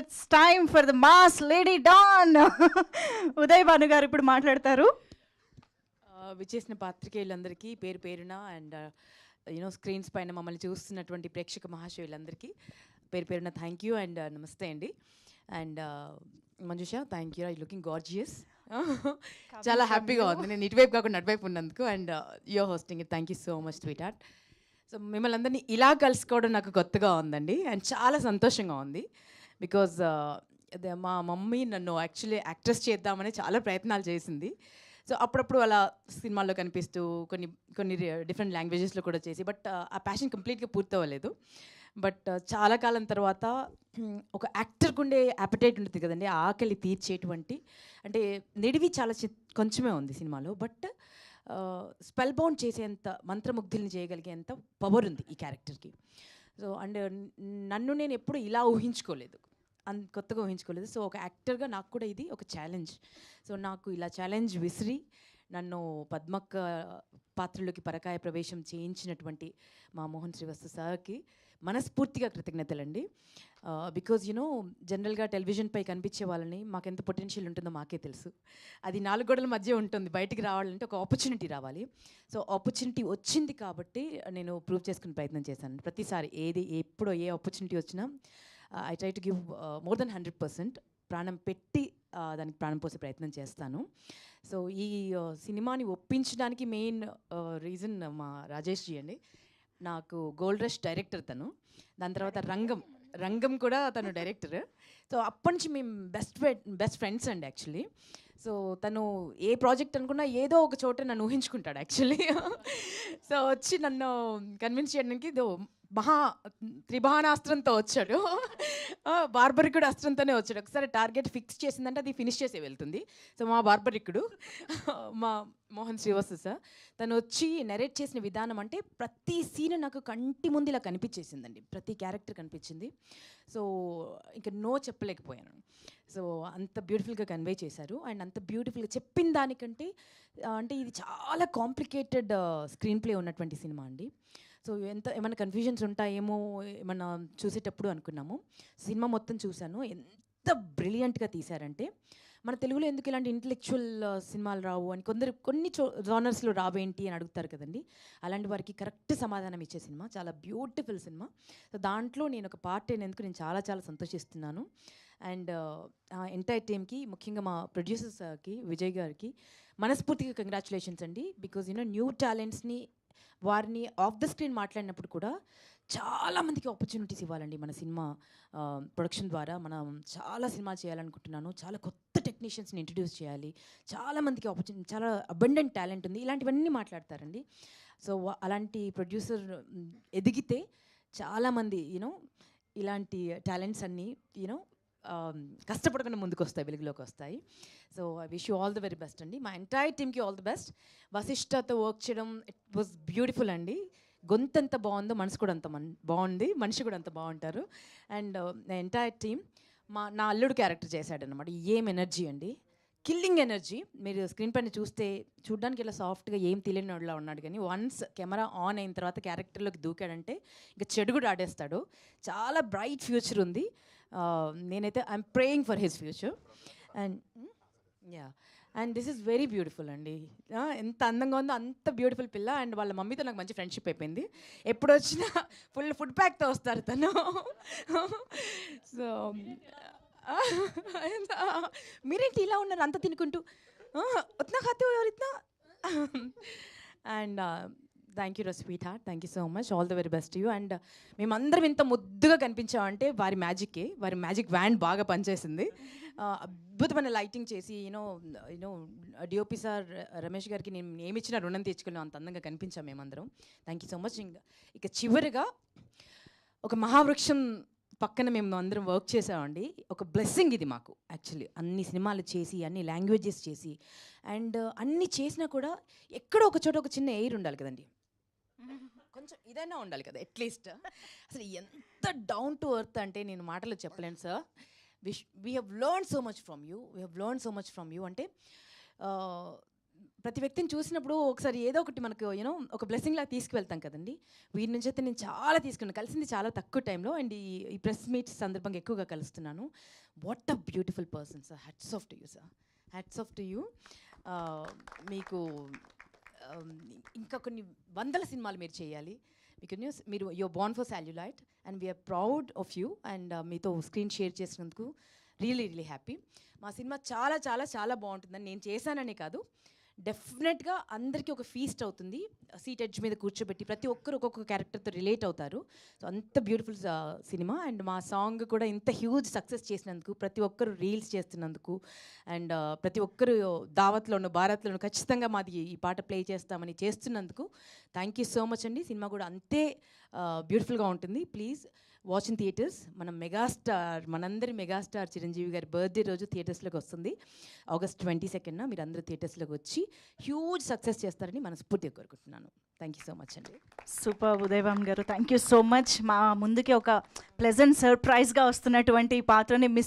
It's time for the mass lady don. Uday Bhanu గారు ఇప్పుడు మాట్లాడతారు. విచ్చేసిన పాత్రికేయులందరికీ పేరు పేరున అండ్ స్క్రీన్స్ పైన మమ్మల్ని చూస్తున్నటువంటి ప్రేక్షక మహాశయులందరికీ పేరు పేరున థ్యాంక్ యూ అండ్ నమస్తే అండి. And Manjusha, thank you, I looking gorgeous. చాలా హ్యాపీగా ఉంది నేను ఇటువైపు కాకుండా అటువైపు ఉన్నందుకు. And you're hosting it, thank you so much sweetheart. So మిమ్మల్ని అందరినీ ఇలా కలుసుకోవడం నాకు కొత్తగా ఉందండి అండ్ చాలా సంతోషంగా ఉంది. బికాజ్ మా మమ్మీ నన్ను యాక్చువల్లీ యాక్ట్రెస్ చేద్దామని చాలా ప్రయత్నాలు చేసింది. సో అప్పుడప్పుడు అలా సినిమాల్లో కనిపిస్తూ కొన్ని కొన్ని డిఫరెంట్ లాంగ్వేజెస్లో కూడా చేసి, బట్ ఆ ప్యాషన్ కంప్లీట్గా పూర్తవ్వలేదు. బట్ చాలా కాలం తర్వాత ఒక యాక్టర్కి ఉండే యాపటైట్ ఉంటుంది కదండి, ఆకలి తీర్చేటువంటి, అంటే నిడివి చాలా కొంచెమే ఉంది సినిమాలో, బట్ స్పెల్ బౌండ్ చేసేంత, మంత్రముగ్ధుల్ని చేయగలిగేంత పవర్ ఉంది ఈ క్యారెక్టర్కి. సో అండ్ నన్ను నేను ఎప్పుడు ఇలా ఊహించుకోలేదు, కొత్తగా ఊహించుకోలేదు. సో ఒక యాక్టర్గా నాకు కూడా ఇది ఒక ఛాలెంజ్. సో నాకు ఇలా ఛాలెంజ్ విసిరి నన్ను పద్మక్క పాత్రలోకి పరకాయ ప్రవేశం చేయించినటువంటి మా మోహన్ శ్రీవస్తు సార్కి మనస్ఫూర్తిగా కృతజ్ఞతలండి. బికాజ్ జనరల్గా టెలివిజన్పై కనిపించే వాళ్ళని మాకెంత పొటెన్షియల్ ఉంటుందో మాకే తెలుసు. అది 4 గోడల మధ్య ఉంటుంది, బయటికి రావాలంటే ఒక ఆపర్చునిటీ రావాలి. సో ఆపర్చునిటీ వచ్చింది కాబట్టి నేను ప్రూవ్ చేసుకునే ప్రయత్నం చేశాను. ప్రతిసారి ఎప్పుడో ఏ ఆపర్చునిటీ వచ్చినా I try to give more than 100%, ప్రాణం పెట్టి దానికి ప్రాణం పోసే ప్రయత్నం చేస్తాను. సో ఈ సినిమాని ఒప్పించడానికి మెయిన్ రీజన్ మా రాజేష్ జీ అండి. నాకు గోల్డ్ రష్ డైరెక్టర్ తను, దాని తర్వాత రంగం కూడా తను డైరెక్టర్. సో అప్పటి నుంచి మేము బెస్ట్ ఫ్రెండ్స్ అండి యాక్చువల్లీ. సో తను ఏ ప్రాజెక్ట్ అనుకున్నా ఏదో ఒక చోట నన్ను ఊహించుకుంటాడు యాక్చువల్లీ. సో వచ్చి నన్ను కన్విన్స్ చేయడానికి త్రిబాణాస్త్రంతో వచ్చాడు. బార్బరికుడు అస్త్రంతోనే వచ్చాడు. ఒకసారి టార్గెట్ ఫిక్స్ చేసిందంటే అది ఫినిష్ చేసే వెళ్తుంది. సో మా బార్బరికుడు మా మోహన్ శ్రీవస్తు సార్, తను వచ్చి నెరేట్ చేసిన విధానం అంటే ప్రతి సీన్ నాకు కంటి ముందు ఇలా కనిపించేసిందండి, ప్రతి క్యారెక్టర్ కనిపించింది. సో ఇంకా నో చెప్పలేకపోయాను. సో అంత బ్యూటిఫుల్గా కన్వే చేశారు. అండ్ అంత బ్యూటిఫుల్గా చెప్పిన దానికంటే అంటే ఇది చాలా కాంప్లికేటెడ్ స్క్రీన్ ప్లే ఉన్నటువంటి సినిమా అండి. సో ఏమైనా కన్ఫ్యూజన్స్ ఉంటాయేమో ఏమన్నా చూసేటప్పుడు అనుకున్నాము. సినిమా మొత్తం చూశాను, ఎంత బ్రిలియంట్గా తీశారంటే, మన తెలుగులో ఎందుకు ఇలాంటి ఇంటలెక్చువల్ సినిమాలు రావు అని కొన్ని జానర్స్లో రావేంటి అని అడుగుతారు కదండి. అలాంటి వారికి కరెక్ట్ సమాధానం ఇచ్చే సినిమా, చాలా బ్యూటిఫుల్ సినిమా. సో దాంట్లో నేను ఒక పార్ట్ అయినందుకు నేను చాలా చాలా సంతోషిస్తున్నాను. అండ్ ఎంటైర్ టీమ్కి, ముఖ్యంగా మా ప్రొడ్యూసర్స్కి, విజయ్ గారికి మనస్ఫూర్తిగా కంగ్రాచులేషన్స్ అండి. బికాజ్ న్యూ టాలెంట్స్ని, వారిని ఆఫ్ ద స్క్రీన్ మాట్లాడినప్పుడు కూడా చాలామందికి ఆపర్చునిటీస్ ఇవ్వాలండి. మన సినిమా ప్రొడక్షన్ ద్వారా మనం చాలా సినిమాలు చేయాలనుకుంటున్నాను. చాలా కొత్త టెక్నీషియన్స్ని ఇంట్రడ్యూస్ చేయాలి, చాలామందికి ఆపర్చునిటీ, చాలా అబండెంట్ టాలెంట్ ఉంది, ఇలాంటివన్నీ మాట్లాడతారండి. సో అలాంటి ప్రొడ్యూసర్ ఎదిగితే చాలామంది ఇలాంటి టాలెంట్స్ అన్నీ కష్టపడకుండా ముందుకు వస్తాయి, వెలుగులోకి వస్తాయి. So I wish you all the very best అండి. మా ఎంటైర్ టీమ్కి ఆల్ ది బెస్ట్. వశిష్ఠతో వర్క్ చేయడం ఇట్ వాజ్ బ్యూటిఫుల్ అండి. గొంతు ఎంత బాగుందో మనసు కూడా అంత బాగుంది, మనిషి కూడా అంత బాగుంటారు. అండ్ ఎంటైర్ టీమ్, నా అల్లుడు క్యారెక్టర్ చేశాడనమాట. ఏం ఎనర్జీ అండి, కిల్లింగ్ ఎనర్జీ. మీరు స్క్రీన్ పైన చూడడానికి ఇలా సాఫ్ట్గా ఏం తెలియని వాడిలా ఉన్నాడు, కానీ వన్స్ కెమెరా ఆన్ అయిన తర్వాత క్యారెక్టర్లోకి దూకాడంటే ఇంకా చెడు కూడా ఆడేస్తాడు. చాలా బ్రైట్ ఫ్యూచర్ ఉంది. నేనైతే I'm praying for his future. And and this is very beautiful అండి. ఎంత అందంగా ఉందో అంత బ్యూటిఫుల్ పిల్ల. అండ్ వాళ్ళ మమ్మీతో నాకు మంచి ఫ్రెండ్షిప్ అయిపోయింది. ఎప్పుడు వచ్చినా ఫుల్ ఫుడ్ ప్యాక్తో వస్తారు తను. సో మీరేంటి ఇలా ఉన్నారు అంత తినుకుంటూ, ఉత్నా ఖాతే ఎవరు ఇత్నా. And thank you sweetheart, thank you so much, all the very best you. And మేమందరం ఇంత ముద్దుగా కనిపించామంటే వారి మ్యాజిక్ వ్యాన్ బాగా పనిచేసింది. అద్భుతమైన లైటింగ్ చేసి డిఓపి సార్ రమేష్ గారికి నేను ఏమిచ్చినా రుణం తీర్చుకున్నాం, అంత అందంగా కనిపించాం మేమందరం. Thank you so much. ఇక చివరిగా ఒక మహావృక్షం పక్కన మేము అందరం వర్క్ చేసామండి. ఒక బ్లెస్సింగ్ ఇది మాకు యాక్చువల్లీ. అన్ని సినిమాలు చేసి, అన్ని లాంగ్వేజెస్ చేసి, అండ్ అన్ని చేసినా కూడా ఎక్కడో ఒక చోట ఒక చిన్న ఎయిర్ ఉండాలి కదండి, కొంచెం ఇదైనా ఉండాలి కదా అట్లీస్ట్. అసలు ఎంత డౌన్ టు ఎర్త్ అంటే నేను మాటలో చెప్పలేను sir. We have learn so much from you, అంటే ప్రతి వ్యక్తిని చూసినప్పుడు ఒకసారి ఏదో ఒకటి మనకు యూనో ఒక బ్లెస్సింగ్ లాగా తీసుకువెళ్తాం కదండి. వీరి నుంచి అయితే నేను చాలా తీసుకున్నాను, కలిసింది చాలా తక్కువ టైంలో, అండ్ ఈ ప్రెస్ మీట్ సందర్భంగా ఎక్కువగా కలుస్తున్నాను. What a beautiful person sir, hats off to you sir, hats off to you. మీకు ఇంకా కొన్ని వందల సినిమాలు మీరు చేయాలి. బికాజ్ మీరు యూర్ బోర్న్ ఫర్ సాల్యులైట్ and we're proud of you. And మీతో స్క్రీన్ షేర్ చేసినందుకు రియలీ హ్యాపీ. మా సినిమా చాలా చాలా చాలా బాగుంటుందని, నేను చేశాననే కాదు, డెఫినెట్గా అందరికీ ఒక ఫీస్ట్ అవుతుంది. సీట్ ఎడ్జ్ మీద కూర్చోబెట్టి ప్రతి ఒక్కరు ఒక్కొక్క క్యారెక్టర్తో రిలేట్ అవుతారు. సో అంత బ్యూటిఫుల్ సినిమా. అండ్ మా సాంగ్ కూడా ఇంత హ్యూజ్ సక్సెస్ చేసినందుకు, ప్రతి ఒక్కరు రీల్స్ చేస్తున్నందుకు, అండ్ ప్రతి ఒక్కరు దావత్లోను భారత్లోను ఖచ్చితంగా మాది ఈ పాట ప్లే చేస్తామని చేస్తున్నందుకు థ్యాంక్ యూ సో మచ్ అండి. సినిమా కూడా అంతే బ్యూటిఫుల్గా ఉంటుంది. Please watch in theatres. మన మెగాస్టార్, మనందరి మెగాస్టార్ చిరంజీవి గారి బర్త్డే రోజు థియేటర్స్లోకి వస్తుంది, August 22nd. మీరు అందరూ థియేటర్స్లోకి వచ్చి హ్యూజ్ సక్సెస్ చేస్తారని మనస్ఫూర్తిగా కోరుకుంటున్నాను. థ్యాంక్ యూ సో మచ్ అండి. సూపర్ ఉదయ్ భాను గారు, థ్యాంక్ యూ సో మచ్. మా ముందుకి ఒక ప్లెజెంట్ సర్ప్రైజ్గా వస్తున్నటువంటి ఈ పాత్రని మిస్